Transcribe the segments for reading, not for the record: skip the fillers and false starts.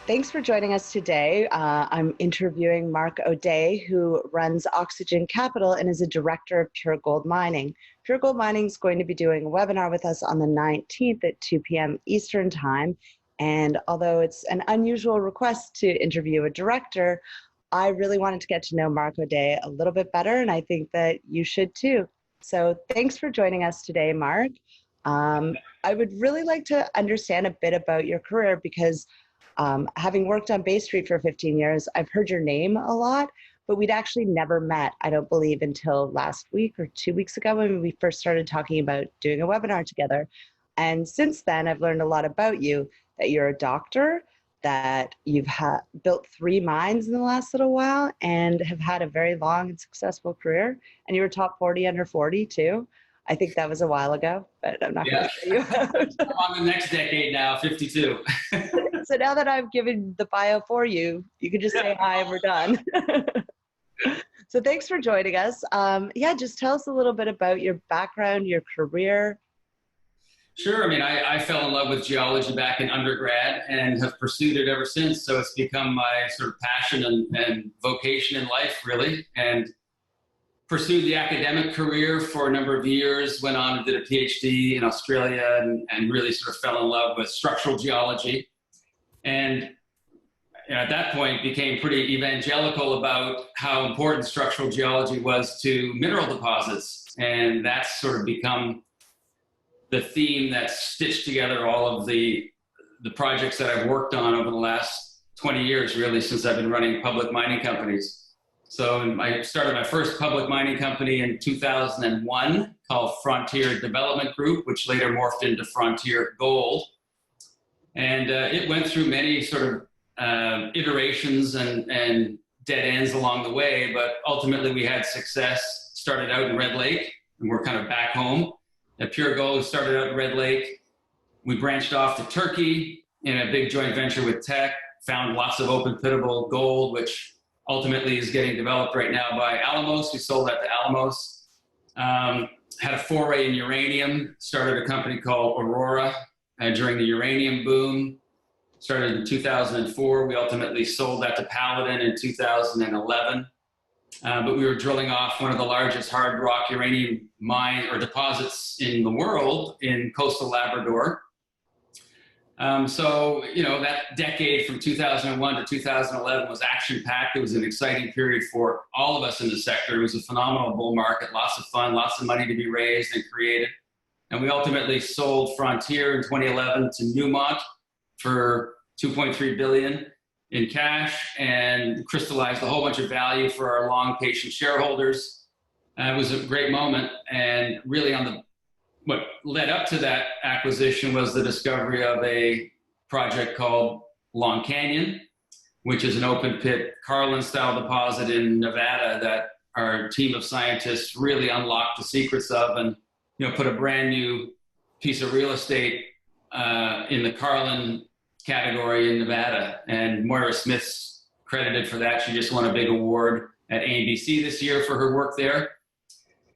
Thanks for joining us today. I'm interviewing Mark O'Day, who runs Oxygen Capital and is a director of PureGold Mining. PureGold Mining is going to be doing a webinar with us on the 19th at 2 p.m. Eastern Time. And although it's an unusual request to interview a director, I really wanted to get to know Mark O'Day a little bit better, and I think that you should too. So thanks for joining us today, Mark. I would really like to understand a bit about your career because having worked on Bay Street for 15 years, I've heard your name a lot, but we'd actually never met, I don't believe, until last week or 2 weeks ago when we first started talking about doing a webinar together. And since then, I've learned a lot about you, that you're a doctor, that you've built 3 mines in the last little while and have had a very long and successful career. And you were top 40 under 40 too. I think that was a while ago, but I'm not going to say you out. I'm on the next decade now, 52. So now that I've given the bio for you, you can just say hi and we're done. So thanks for joining us. Just tell us a little bit about your background, your career. Sure. I mean, I fell in love with geology back in undergrad and have pursued it ever since. So it's become my sort of passion and vocation in life, really. And pursued the academic career for a number of years, went on and did a PhD in Australia and really sort of fell in love with structural geology. And at that point became pretty evangelical about how important structural geology was to mineral deposits. And that's sort of become the theme that's stitched together all of the projects that I've worked on over the last 20 years, really, since I've been running public mining companies. So I started my first public mining company in 2001 called Frontier Development Group, which later morphed into Frontier Gold. And it went through many sort of iterations and dead ends along the way, but ultimately we had success. Started out in Red Lake, and we're kind of back home. At PureGold, started out in Red Lake. We branched off to Turkey in a big joint venture with Teck, found lots of open pitable gold, which ultimately is getting developed right now by Alamos. We sold that to Alamos. Had a foray in uranium, started a company called Aurora during the uranium boom. Started in 2004. We ultimately sold that to Paladin in 2011. But we were drilling off one of the largest hard rock uranium mine or deposits in the world in coastal Labrador. So, that decade from 2001 to 2011 was action-packed. It was an exciting period for all of us in the sector. It was a phenomenal bull market, lots of fun, lots of money to be raised and created. And we ultimately sold Frontier in 2011 to Newmont for $2.3 billion in cash and crystallized a whole bunch of value for our long, patient shareholders. It was a great moment, and really what led up to that acquisition was the discovery of a project called Long Canyon, which is an open pit Carlin-style deposit in Nevada that our team of scientists really unlocked the secrets of and put a brand new piece of real estate in the Carlin category in Nevada. And Moira Smith's credited for that. She just won a big award at ABC this year for her work there.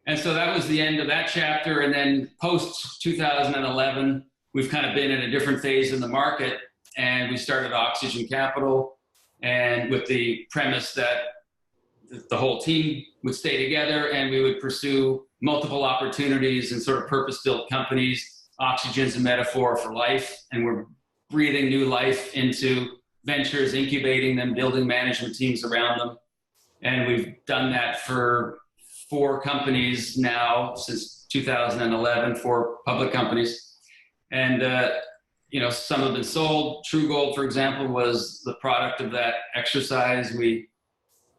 And so that was the end of that chapter. And then post 2011, we've kind of been in a different phase in the market, and we started Oxygen Capital, and with the premise that the whole team would stay together and we would pursue multiple opportunities and sort of purpose-built companies. Oxygen's a metaphor for life, and we're breathing new life into ventures, incubating them, building management teams around them. And we've done that for 4 companies now since 2011, 4 public companies. And, some have been sold. TrueGold, for example, was the product of that exercise. We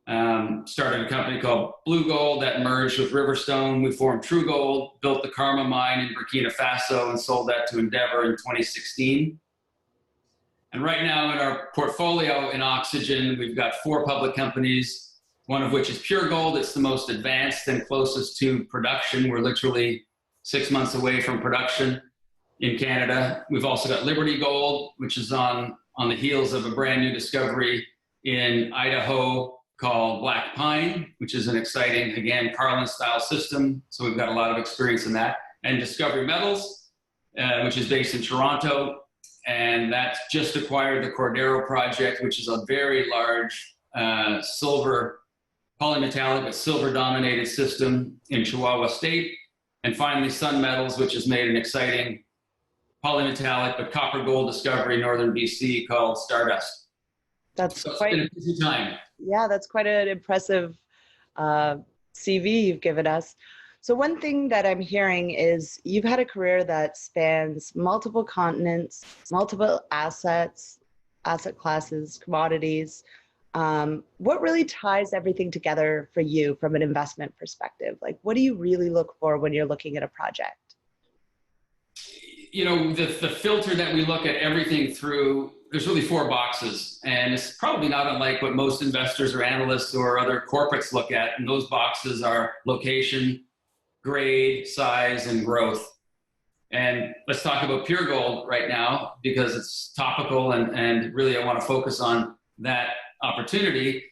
started a company called Blue Gold that merged with Riverstone. We formed TrueGold, built the Karma mine in Burkina Faso, and sold that to Endeavour in 2016. And right now in our portfolio in Oxygen, we've got 4 public companies, one of which is PureGold. It's the most advanced and closest to production. We're literally 6 months away from production in Canada. We've also got Liberty Gold, which is on the heels of a brand new discovery in Idaho called Black Pine, which is an exciting, again, Carlin-style system. So we've got a lot of experience in that. And Discovery Metals, which is based in Toronto. And that's just acquired the Cordero project, which is a very large silver, polymetallic but silver-dominated system in Chihuahua State. And finally, Sun Metals, which has made an exciting polymetallic but copper gold discovery in northern BC called Stardust. That's so quite it's been a busy time. Yeah, that's quite an impressive CV you've given us. So one thing that I'm hearing is you've had a career that spans multiple continents, multiple assets, asset classes, commodities. What really ties everything together for you from an investment perspective? Like, what do you really look for when you're looking at a project? You know, the filter that we look at everything through, there's really 4 boxes, and it's probably not unlike what most investors or analysts or other corporates look at. And those boxes are location, grade, size, and growth. And let's talk about PureGold right now because it's topical, and really I want to focus on that opportunity.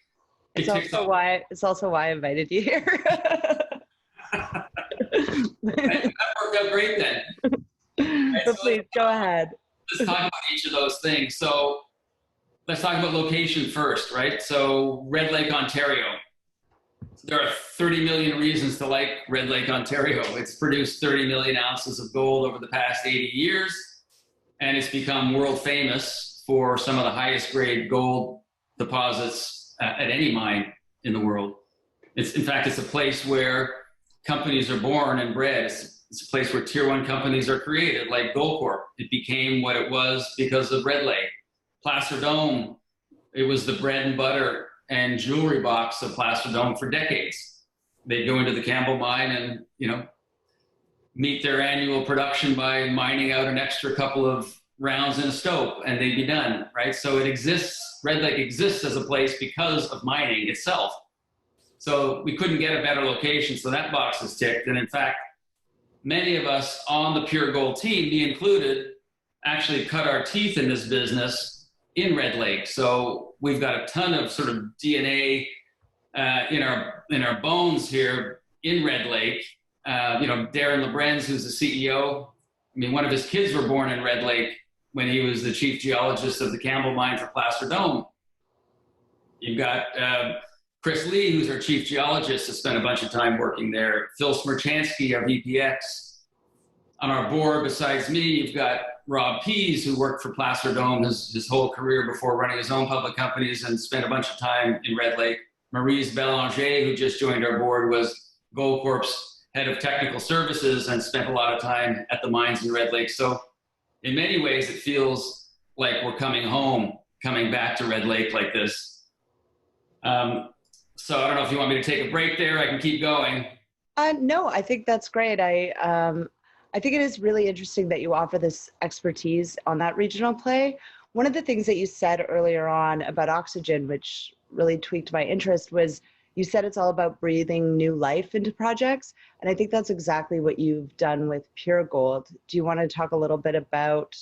It's also why I invited you here. That worked out great then. Right, But please go ahead. Let's talk about each of those things. So let's talk about location first, right? So Red Lake, Ontario. There are 30 million reasons to like Red Lake, Ontario. It's produced 30 million ounces of gold over the past 80 years, and it's become world famous for some of the highest grade gold deposits at any mine in the world. In fact, it's a place where companies are born and bred. It's a place where tier 1 companies are created, like Goldcorp. It became what it was because of Red Lake. Placer Dome, it was the bread and butter and jewelry box of Placer Dome for decades. They'd go into the Campbell mine and, you know, meet their annual production by mining out an extra couple of rounds in a stope, and they'd be done, right? So it exists, Red Lake exists as a place because of mining itself. So we couldn't get a better location, so that box is ticked. And in fact, many of us on the PureGold team, me included, actually cut our teeth in this business in Red Lake. So we've got a ton of sort of DNA in our bones here in Red Lake. You know, Darren Lebrenz, who's the CEO, I mean, one of his kids were born in Red Lake when he was the chief geologist of the Campbell mine for Placer Dome. You've got Chris Lee, who's our chief geologist, has spent a bunch of time working there. Phil Smerchansky, our VPX. On our board, besides me, you've got Rob Pease, who worked for Placer Dome his whole career before running his own public companies and spent a bunch of time in Red Lake. Maryse Belanger, who just joined our board, was Goldcorp's head of technical services and spent a lot of time at the mines in Red Lake. So in many ways, it feels like we're coming home, coming back to Red Lake like this. So I don't know if you want me to take a break there. I can keep going. No, I think that's great. I think it is really interesting that you offer this expertise on that regional play. One of the things that you said earlier on about oxygen, which really tweaked my interest, was you said it's all about breathing new life into projects. And I think that's exactly what you've done with PureGold. Do you want to talk a little bit about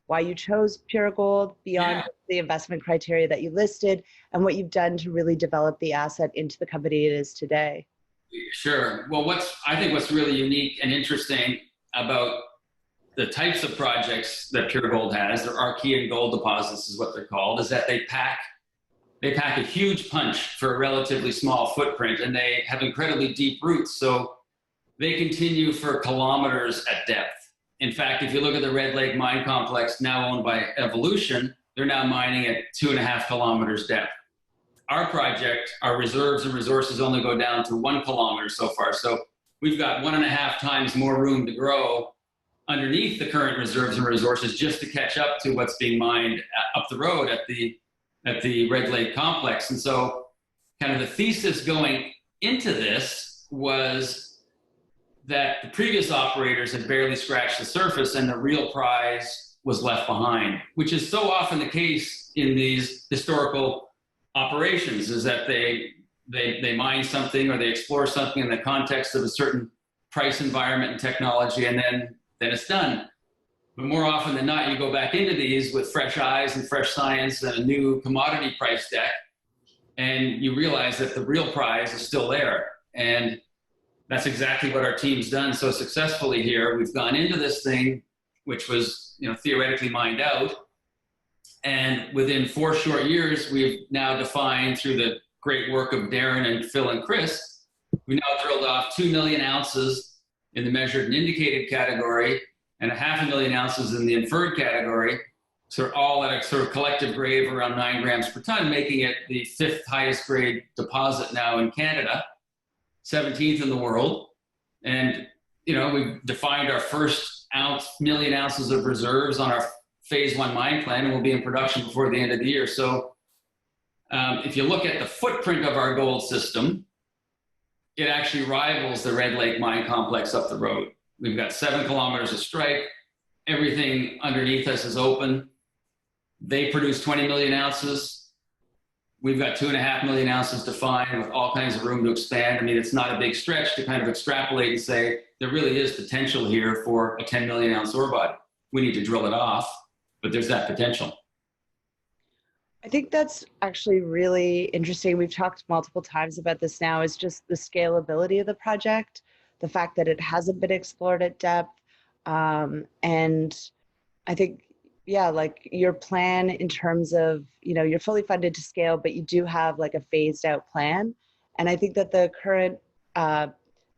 why you chose PureGold beyond the investment criteria that you listed, and what you've done to really develop the asset into the company it is today? Sure. Well, I think what's really unique and interesting about the types of projects that PureGold has, their Archean gold deposits is what they're called, is that they pack a huge punch for a relatively small footprint, and they have incredibly deep roots. So they continue for kilometers at depth. In fact, if you look at the Red Lake mine complex, now owned by Evolution, they're now mining at 2.5 kilometers depth. Our project, our reserves and resources only go down to 1 kilometer so far. So we've got 1.5 times more room to grow underneath the current reserves and resources just to catch up to what's being mined up the road at the Red Lake complex. And so kind of the thesis going into this was that the previous operators had barely scratched the surface and the real prize was left behind, which is so often the case in these historical operations, is that they mine something or they explore something in the context of a certain price environment and technology, and then it's done. But more often than not, you go back into these with fresh eyes and fresh science and a new commodity price deck, and you realize that the real prize is still there. And that's exactly what our team's done so successfully here. We've gone into this thing which was, theoretically mined out. And within 4 short years, we've now defined, through the great work of Darren and Phil and Chris, we now drilled off 2 million ounces in the measured and indicated category and 500,000 ounces in the inferred category. So all at a sort of collective grade of around 9 grams per ton, making it the 5th highest grade deposit now in Canada, 17th in the world. And, we've defined our first million ounces of reserves on our phase 1 mine plan, and we'll be in production before the end of the year. So if you look at the footprint of our gold system, it actually rivals the Red Lake mine complex up the road. We've got 7 kilometers of strike. Everything underneath us is open. They produce 20 million ounces. We've got 2.5 million ounces defined with all kinds of room to expand. I mean, it's not a big stretch to kind of extrapolate and say there really is potential here for a 10 million ounce ore body. We need to drill it off, but there's that potential. I think that's actually really interesting. We've talked multiple times about this now, is just the scalability of the project, the fact that it hasn't been explored at depth. And I think, like your plan in terms of, you're fully funded to scale, but you do have like a phased out plan. And I think that the current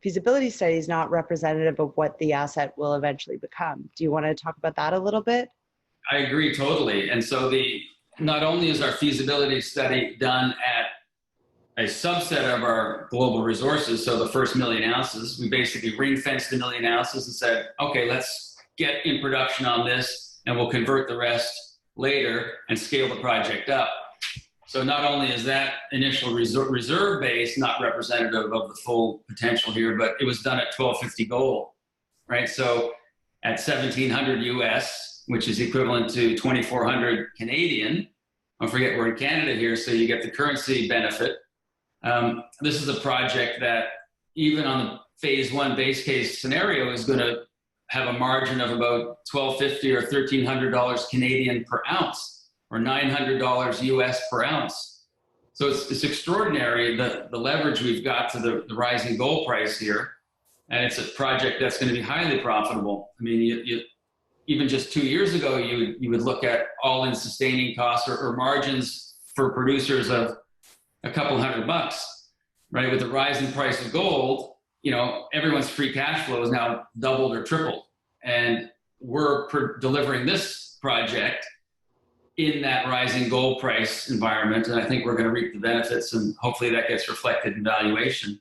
feasibility study is not representative of what the asset will eventually become. Do you want to talk about that a little bit? I agree totally. And so not only is our feasibility study done at a subset of our global resources, so the first million ounces, we basically ring-fenced the million ounces and said, okay, let's get in production on this and we'll convert the rest later and scale the project up. So not only is that initial reserve base not representative of the full potential here, but it was done at $1,250 gold, right? So at 1,700 US, which is equivalent to 2,400 Canadian. Don't forget we're in Canada here, so you get the currency benefit. This is a project that even on the phase 1 base case scenario is going to have a margin of about $1,250 or $1,300 Canadian per ounce, or $900 US per ounce. So it's extraordinary, the leverage we've got to the rising gold price here. And it's a project that's going to be highly profitable. I mean, even just 2 years ago, you would look at all-in sustaining costs or margins for producers of a couple $100, right? With the rising price of gold, everyone's free cash flow is now doubled or tripled. And we're delivering this project in that rising gold price environment. And I think we're going to reap the benefits, and hopefully that gets reflected in valuation.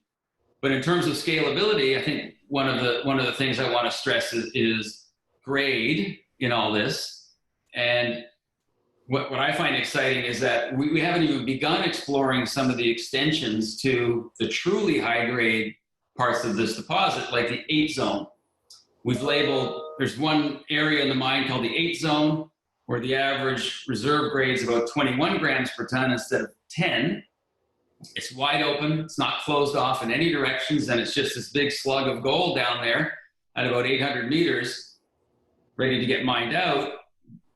But in terms of scalability, I think one of the things I want to stress is grade in all this. And what I find exciting is that we haven't even begun exploring some of the extensions to the truly high grade parts of this deposit, like the 8 zone. We've labeled, there's one area in the mine called the 8 zone, where the average reserve grade is about 21 grams per ton instead of 10. It's wide open, it's not closed off in any directions, and it's just this big slug of gold down there at about 800 meters, ready to get mined out,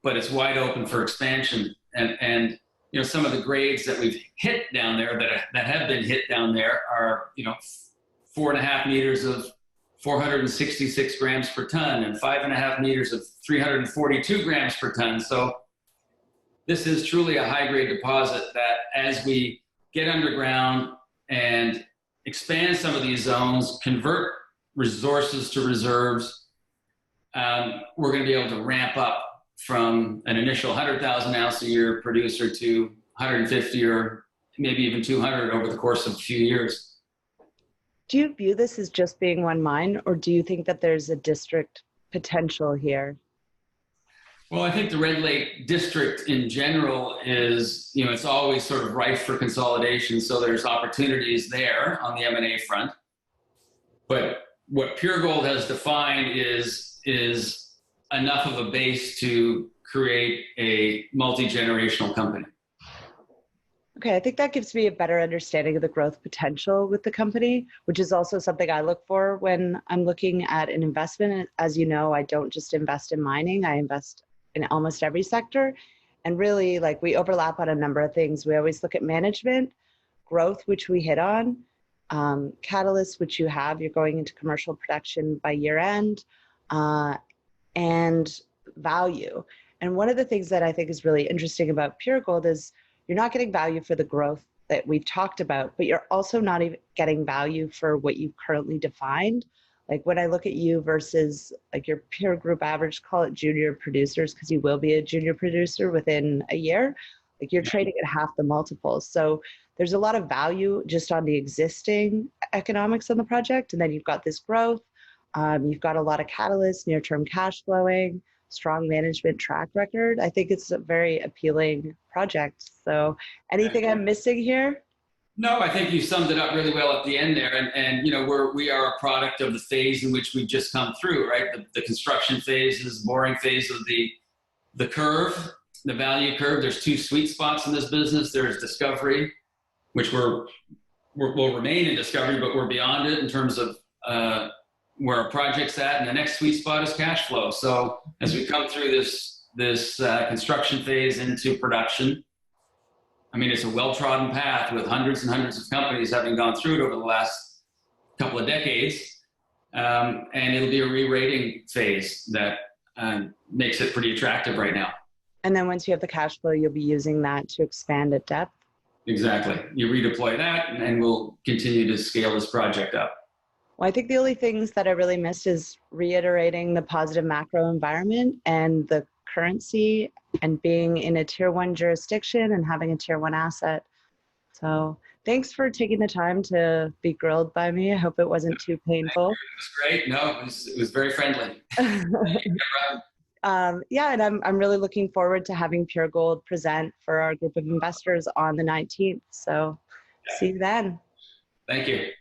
but it's wide open for expansion. And some of the grades that we've hit down there, that have been hit down there, are 4.5 meters of 466 grams per ton and 5.5 meters of 342 grams per ton. So this is truly a high grade deposit that, as we get underground and expand some of these zones, convert resources to reserves, we're going to be able to ramp up from an initial 100,000 ounce a year producer to 150 or maybe even 200 over the course of a few years. Do you view this as just being one mine, or do you think that there's a district potential here? Well, I think the Red Lake district in general is, it's always sort of ripe for consolidation. So there's opportunities there on the M&A front. But what PureGold has defined is enough of a base to create a multi-generational company. Okay, I think that gives me a better understanding of the growth potential with the company, which is also something I look for when I'm looking at an investment. As you know, I don't just invest in mining, I invest in almost every sector. And really, we overlap on a number of things. We always look at management, growth, which we hit on, catalysts, which you have, you're going into commercial production by year end, and value. And one of the things that I think is really interesting about PureGold is you're not getting value for the growth that we've talked about, but you're also not even getting value for what you've currently defined. Like when I look at you versus like your peer group average, call it junior producers, because you will be a junior producer within a year, like you're trading at half the multiples. So there's a lot of value just on the existing economics on the project. And then you've got this growth. You've got a lot of catalysts, near-term cash flowing, strong management track record. I think it's a very appealing project. So anything I'm missing here? No, I think you summed it up really well at the end there. And you know, we are a product of the phase in which we've just come through, right? The construction phases, boring phase of the curve, the value curve. There's two sweet spots in this business. There's discovery, which will remain in discovery, but we're beyond it in terms of where our project's at. And the next sweet spot is cash flow. So as we come through this construction phase into production, I mean, it's a well-trodden path with hundreds and hundreds of companies having gone through it over the last couple of decades. And it'll be a re-rating phase that makes it pretty attractive right now. And then once you have the cash flow, you'll be using that to expand at depth? Exactly. You redeploy that and we'll continue to scale this project up. Well, I think the only things that I really missed is reiterating the positive macro environment and the currency and being in a tier 1 jurisdiction and having a tier 1 asset. So thanks for taking the time to be grilled by me. I hope it wasn't too painful. It was great. No, it was very friendly. Yeah, and I'm really looking forward to having PureGold present for our group of investors on the 19th. So see you then. Thank you.